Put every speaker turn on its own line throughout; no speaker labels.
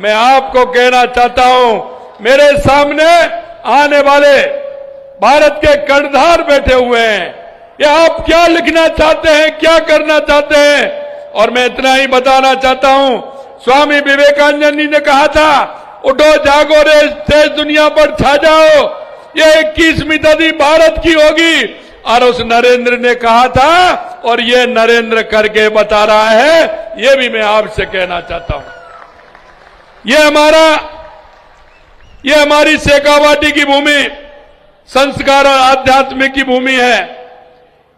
मैं आपको कहना चाहता हूं, मेरे सामने आने वाले भारत के कर्णधार बैठे हुए हैं। ये आप क्या लिखना चाहते हैं, क्या करना चाहते हैं? और मैं इतना ही बताना चाहता हूं, स्वामी विवेकानंद जी ने कहा था, उठो जागो रे देश दुनिया पर छा जाओ, ये 21वीं सदी भारत की होगी। और उस नरेंद्र ने कहा था, और ये नरेंद्र करके बता रहा है। ये भी मैं आपसे कहना चाहता हूं, ये हमारी शेखावाटी की भूमि संस्कार और आध्यात्मिक की भूमि है।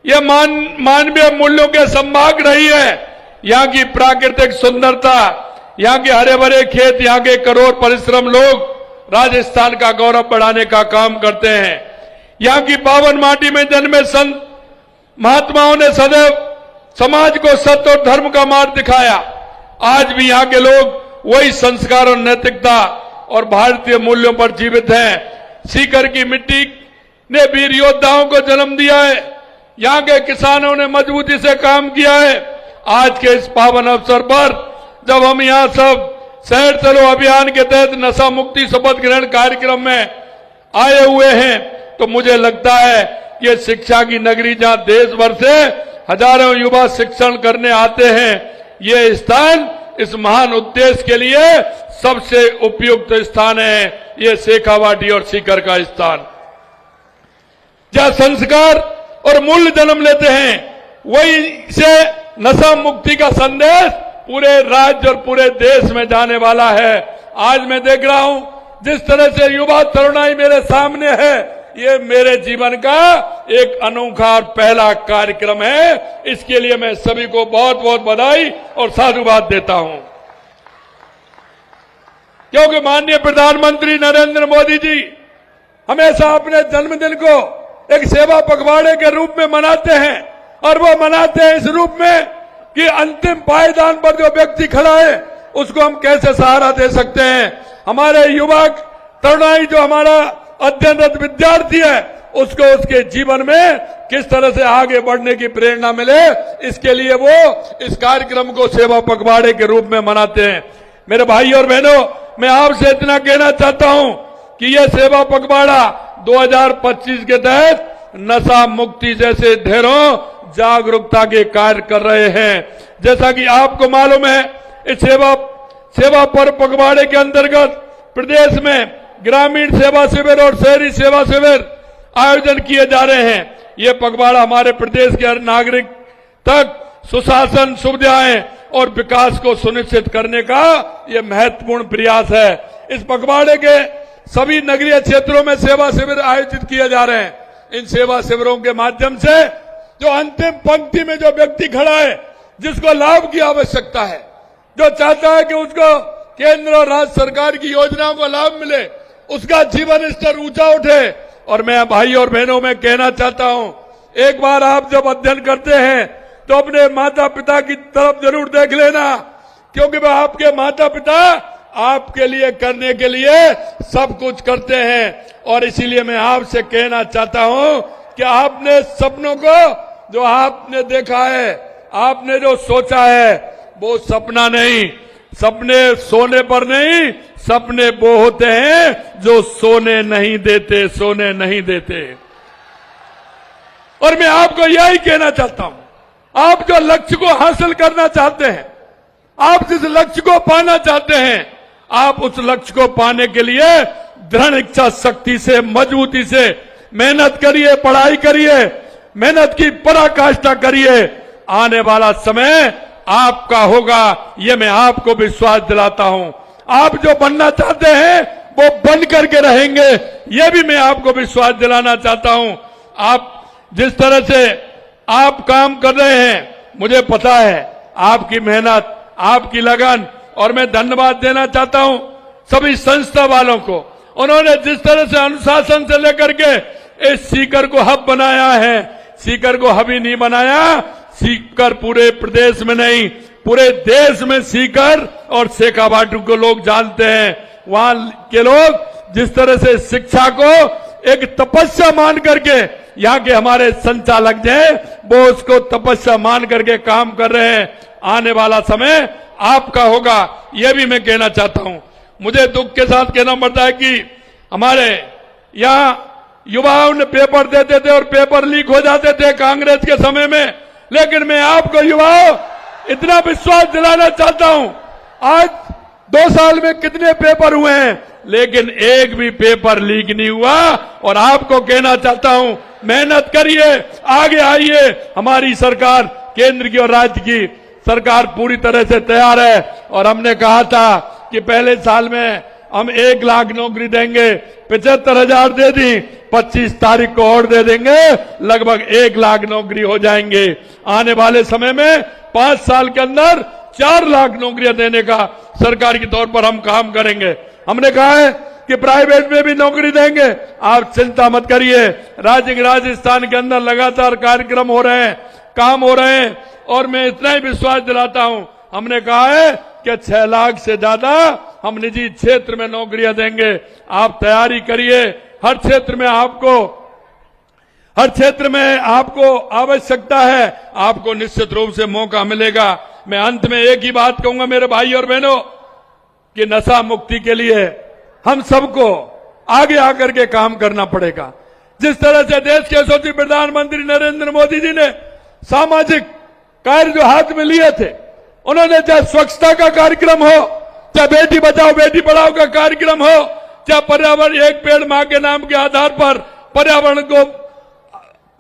ये मानवीय मूल्यों के संभाग रही है। यहाँ की प्राकृतिक सुंदरता, यहाँ के हरे भरे खेत, यहाँ के करोड़ परिश्रम लोग राजस्थान का गौरव बढ़ाने का काम करते हैं। यहाँ की पावन माटी में जन्मे संत महात्माओं ने सदैव समाज को सत्य और धर्म का मार्ग दिखाया। आज भी यहाँ के लोग वही संस्कार और नैतिकता और भारतीय मूल्यों पर जीवित हैं। सीकर की मिट्टी ने वीर योद्धाओं को जन्म दिया है। यहाँ के किसानों ने मजबूती से काम किया है। आज के इस पावन अवसर पर जब हम यहाँ सब शहर चलो अभियान के तहत नशा मुक्ति शपथ ग्रहण कार्यक्रम में आए हुए हैं, तो मुझे लगता है कि ये शिक्षा की नगरी जहाँ देश भर से हजारों युवा शिक्षण करने आते हैं, ये स्थान इस महान उद्देश्य के लिए सबसे उपयुक्त स्थान है। ये शेखावाटी और सीकर का स्थान, जहाँ संस्कार और मूल्य जन्म लेते हैं, वही से नशा मुक्ति का संदेश पूरे राज्य और पूरे देश में जाने वाला है। आज मैं देख रहा हूं जिस तरह से युवा तरुणाई मेरे सामने है, ये मेरे जीवन का एक अनोखा और पहला कार्यक्रम है। इसके लिए मैं सभी को बहुत बहुत बधाई और साधुवाद देता हूं, क्योंकि माननीय प्रधानमंत्री नरेंद्र मोदी जी हमेशा अपने जन्मदिन को एक सेवा पखवाड़े के रूप में मनाते हैं। और वो मनाते हैं इस रूप में कि अंतिम पायदान पर जो व्यक्ति खड़ा है उसको हम कैसे सहारा दे सकते हैं। हमारे युवक तरुणाई जो हमारा अध्ययनरत विद्यार्थी है, उसको उसके जीवन में किस तरह से आगे बढ़ने की प्रेरणा मिले, इसके लिए वो इस कार्यक्रम को सेवा पखवाड़े के रूप में मनाते हैं। मेरे भाई और बहनों, मैं आपसे इतना कहना चाहता हूं कि यह सेवा पखवाड़ा 2025 के तहत नशा मुक्ति जैसे ढेरों जागरूकता के कार्य कर रहे हैं। जैसा कि आपको मालूम है, इस सेवा पर्व पखवाड़े के अंतर्गत प्रदेश में ग्रामीण सेवा शिविर और शहरी सेवा शिविर आयोजन किए जा रहे हैं। ये पखवाड़ा हमारे प्रदेश के हर नागरिक तक सुशासन, सुविधाएं और विकास को सुनिश्चित करने का ये महत्वपूर्ण प्रयास है। इस पखवाड़े के सभी नगरीय क्षेत्रों में सेवा शिविर आयोजित किए जा रहे हैं। इन सेवा शिविरों के माध्यम से जो अंतिम पंक्ति में जो व्यक्ति खड़ा है, जिसको लाभ की आवश्यकता है, जो चाहता है कि उसको केंद्र और राज्य सरकार की योजनाओं का लाभ मिले, उसका जीवन स्तर ऊंचा उठे। और मैं भाई और बहनों में कहना चाहता हूं, एक बार आप जब अध्ययन करते हैं तो अपने माता पिता की तरफ जरूर देख लेना, क्योंकि वह आपके माता पिता आपके लिए करने के लिए सब कुछ करते हैं। और इसीलिए मैं आपसे कहना चाहता हूं कि आपने सपनों को जो आपने देखा है, आपने जो सोचा है, वो सपना नहीं, सपने सोने पर नहीं, सपने वो होते हैं जो सोने नहीं देते, सोने नहीं देते। और मैं आपको यही कहना चाहता हूं, आप जो लक्ष्य को हासिल करना चाहते हैं, आप जिस लक्ष्य को पाना चाहते हैं, आप उस लक्ष्य को पाने के लिए दृढ़ इच्छा शक्ति से, मजबूती से मेहनत करिए, पढ़ाई करिए, मेहनत की पराकाष्ठा करिए। आने वाला समय आपका होगा, ये मैं आपको विश्वास दिलाता हूं। आप जो बनना चाहते हैं वो बन करके रहेंगे, ये भी मैं आपको विश्वास दिलाना चाहता हूं। आप जिस तरह से आप काम कर रहे हैं, मुझे पता है आपकी मेहनत, आपकी लगन, और मैं धन्यवाद देना चाहता हूं सभी संस्था वालों को। उन्होंने जिस तरह से अनुशासन से लेकर के इस सीकर को हब बनाया है, सीकर को हब ही नहीं बनाया, सीकर पूरे प्रदेश में नहीं, पूरे देश में सीकर और शेखावाटी को लोग जानते हैं। वहां के लोग जिस तरह से शिक्षा को एक तपस्या मान करके, यहाँ के हमारे संचालक हैं, वो उसको तपस्या मान करके काम कर रहे हैं। आने वाला समय आपका होगा, यह भी मैं कहना चाहता हूं। मुझे दुख के साथ कहना पड़ता है कि हमारे यहां युवाओं ने पेपर देते थे और पेपर लीक हो जाते थे कांग्रेस के समय में। लेकिन मैं आपको युवाओं इतना विश्वास दिलाना चाहता हूं, आज 2 साल में कितने पेपर हुए हैं, लेकिन एक भी पेपर लीक नहीं हुआ। और आपको कहना चाहता हूं, मेहनत करिए, आगे आइए। हमारी सरकार, केंद्र की और राज्य की सरकार पूरी तरह से तैयार है। और हमने कहा था कि पहले साल में हम 1 लाख नौकरी देंगे, 75,000 दे दी, 25 तारीख को और दे देंगे, लगभग 1 लाख नौकरी हो जाएंगे। आने वाले समय में 5 साल के अंदर 4 लाख नौकरियां देने का सरकार के तौर पर हम काम करेंगे। हमने कहा है कि प्राइवेट में भी नौकरी देंगे, आप चिंता मत करिए। राजस्थान के अंदर लगातार कार्यक्रम हो रहे हैं, काम हो रहे हैं। और मैं इतना ही विश्वास दिलाता हूं, हमने कहा है कि 6 लाख से ज्यादा हम निजी क्षेत्र में नौकरियां देंगे। आप तैयारी करिए। हर क्षेत्र में आपको आवश्यकता है, आपको निश्चित रूप से मौका मिलेगा। मैं अंत में एक ही बात कहूंगा मेरे भाई और बहनों, कि नशा मुक्ति के लिए हम सबको आगे आकर के काम करना पड़ेगा। जिस तरह से देश के यशस्वी प्रधानमंत्री नरेंद्र मोदी जी ने सामाजिक कार्य जो हाथ में लिए थे, उन्होंने चाहे स्वच्छता का कार्यक्रम हो, चाहे बेटी बचाओ बेटी पढ़ाओ का कार्यक्रम हो, चाहे पर्यावरण एक पेड़ मां के नाम के आधार पर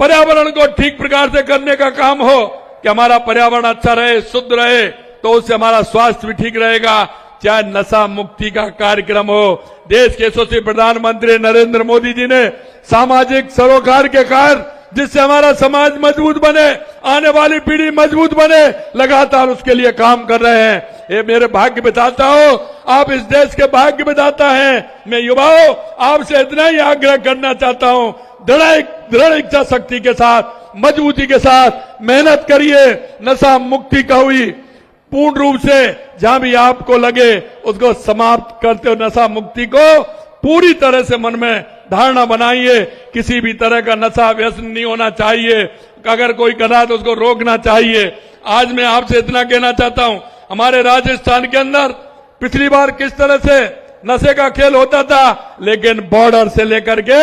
पर्यावरण को ठीक प्रकार से करने का काम हो कि हमारा पर्यावरण अच्छा रहे, शुद्ध रहे, तो उससे हमारा स्वास्थ्य भी ठीक रहेगा। चाहे नशा मुक्ति का कार्यक्रम हो, देश के यशस्वी प्रधानमंत्री नरेंद्र मोदी जी ने सामाजिक सरोकार के कार्य, जिससे हमारा समाज मजबूत बने, आने वाली पीढ़ी मजबूत बने, लगातार उसके लिए काम कर रहे हैं। ये मेरे भाग्य बताता हो, आप इस देश के भाग्य बताता हैं। मैं युवाओं आपसे इतना ही आग्रह करना चाहता हूं, दृढ़ इच्छा शक्ति के साथ, मजबूती के साथ मेहनत करिए। नशा मुक्ति का हुई पूर्ण रूप से जहां भी आपको लगे उसको समाप्त करते हो। नशा मुक्ति को पूरी तरह से मन में धारणा बनाइए। किसी भी तरह का नशा व्यसन नहीं होना चाहिए। अगर कोई कर रहा है तो उसको रोकना चाहिए। आज मैं आपसे इतना कहना चाहता हूं, हमारे राजस्थान के अंदर पिछली बार किस तरह से नशे का खेल होता था, लेकिन बॉर्डर से लेकर के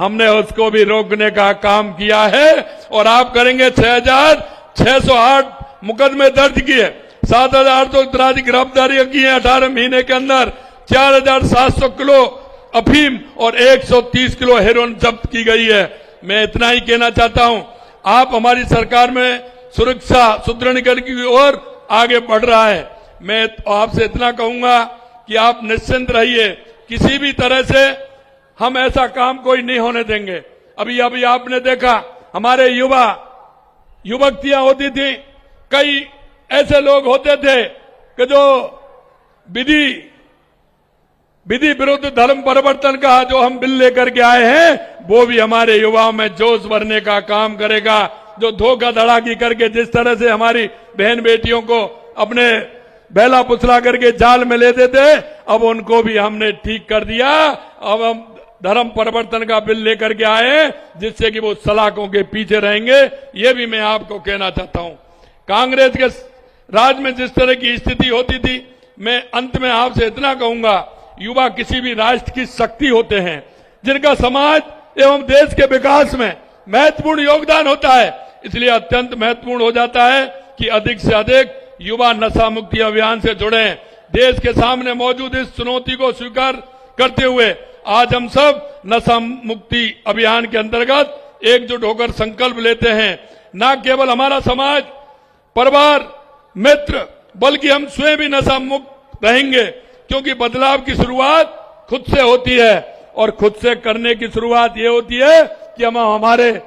हमने उसको भी रोकने का काम किया है। और आप करेंगे 6,608 मुकदमे दर्ज किए, 7,000 तो अपराधी गिरफ्तारियां की है 18 महीने के अंदर, 4,700 किलो अफीम और 130 किलो हेरोइन जब्त की गई है। मैं इतना ही कहना चाहता हूं, आप हमारी सरकार में सुरक्षा सुदृढ़ीकरण की ओर आगे बढ़ रहा है। मैं आपसे इतना कहूंगा कि आप निश्चिंत रहिए, किसी भी तरह से हम ऐसा काम कोई नहीं होने देंगे। अभी आपने देखा हमारे युवतियां होती थी, कई ऐसे लोग होते थे कि जो विधि विरुद्ध धर्म परिवर्तन का जो हम बिल लेकर के आए हैं, वो भी हमारे युवाओं में जोश भरने का काम करेगा। जो धोखाधड़ी करके जिस तरह से हमारी बहन बेटियों को अपने बेला पुसला करके जाल में लेते थे, अब उनको भी हमने ठीक कर दिया। अब हम धर्म परिवर्तन का बिल लेकर के आए, जिससे कि वो सलाखों के पीछे रहेंगे। ये भी मैं आपको कहना चाहता हूं। कांग्रेस के राज में जिस तरह की स्थिति होती थी, मैं अंत में आपसे इतना कहूंगा, युवा किसी भी राष्ट्र की शक्ति होते हैं, जिनका समाज एवं देश के विकास में महत्वपूर्ण योगदान होता है। इसलिए अत्यंत महत्वपूर्ण हो जाता है कि अधिक से अधिक युवा नशा मुक्ति अभियान से जुड़े। देश के सामने मौजूद इस चुनौती को स्वीकार करते हुए आज हम सब नशा मुक्ति अभियान के अंतर्गत एकजुट होकर संकल्प लेते हैं। न केवल हमारा समाज, परिवार, मित्र, बल्कि हम स्वयं भी नशा मुक्त रहेंगे, क्योंकि बदलाव की शुरुआत खुद से होती है। और खुद से करने की शुरुआत ये होती है कि हम हमारे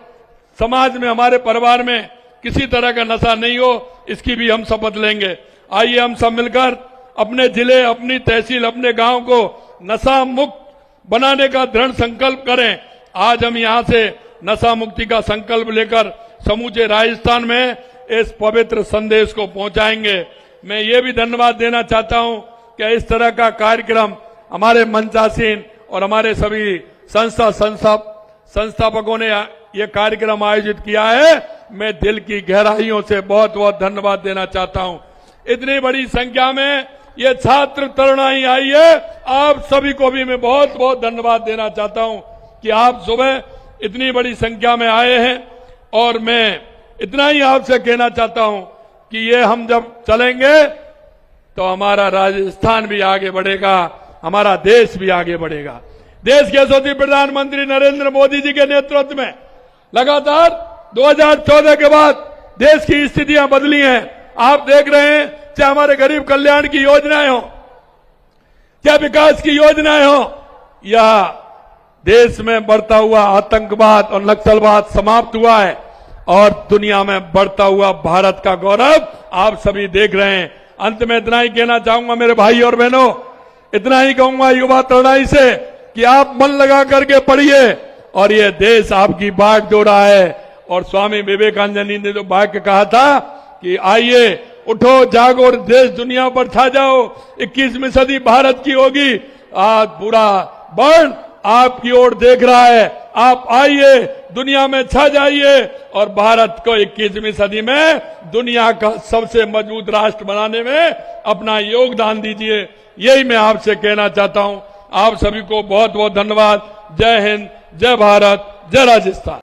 समाज में, हमारे परिवार में किसी तरह का नशा नहीं हो, इसकी भी हम शपथ लेंगे। आइए हम सब मिलकर अपने जिले, अपनी तहसील, अपने गांव को नशा मुक्त बनाने का दृढ़ संकल्प करें। आज हम यहां से नशा मुक्ति का संकल्प लेकर समूचे राजस्थान में इस पवित्र संदेश को पहुंचाएंगे। मैं ये भी धन्यवाद देना चाहता हूं कि इस तरह का कार्यक्रम हमारे मंचासीन और हमारे सभी संस्थापकों ने ये कार्यक्रम आयोजित किया है। मैं दिल की गहराइयों से बहुत बहुत धन्यवाद देना चाहता हूं। इतनी बड़ी संख्या में ये छात्र तरुणाई आई है, आप सभी को भी मैं बहुत बहुत धन्यवाद देना चाहता हूं कि आप सुबह इतनी बड़ी संख्या में आए हैं। और मैं इतना ही आपसे कहना चाहता हूं कि ये हम जब चलेंगे तो हमारा राजस्थान भी आगे बढ़ेगा, हमारा देश भी आगे बढ़ेगा। देश के यशस्वी प्रधानमंत्री नरेंद्र मोदी जी के नेतृत्व में लगातार 2014 के बाद देश की स्थितियां बदली हैं। आप देख रहे हैं, चाहे हमारे गरीब कल्याण की योजनाएं हो, चाहे विकास की योजनाएं हो, या देश में बढ़ता हुआ आतंकवाद और नक्सलवाद समाप्त हुआ है और दुनिया में बढ़ता हुआ भारत का गौरव आप सभी देख रहे हैं। अंत में इतना ही कहना चाहूंगा मेरे भाई और बहनों, इतना ही कहूंगा युवा तरुणाई से कि आप मन लगा करके पढ़िए और ये देश आपकी बाट जो रहा है। और स्वामी विवेकानंद जी ने जो वाक्य कहा था कि आइए उठो जागो और देश दुनिया पर छा जाओ, 21वीं सदी भारत की होगी। आज पूरा वर्ल्ड आपकी ओर देख रहा है, आप आइए दुनिया में छा जाइए और भारत को 21वीं सदी में दुनिया का सबसे मजबूत राष्ट्र बनाने में अपना योगदान दीजिए। यही मैं आपसे कहना चाहता हूं। आप सभी को बहुत बहुत धन्यवाद। जय हिंद, जय भारत, जय राजस्थान।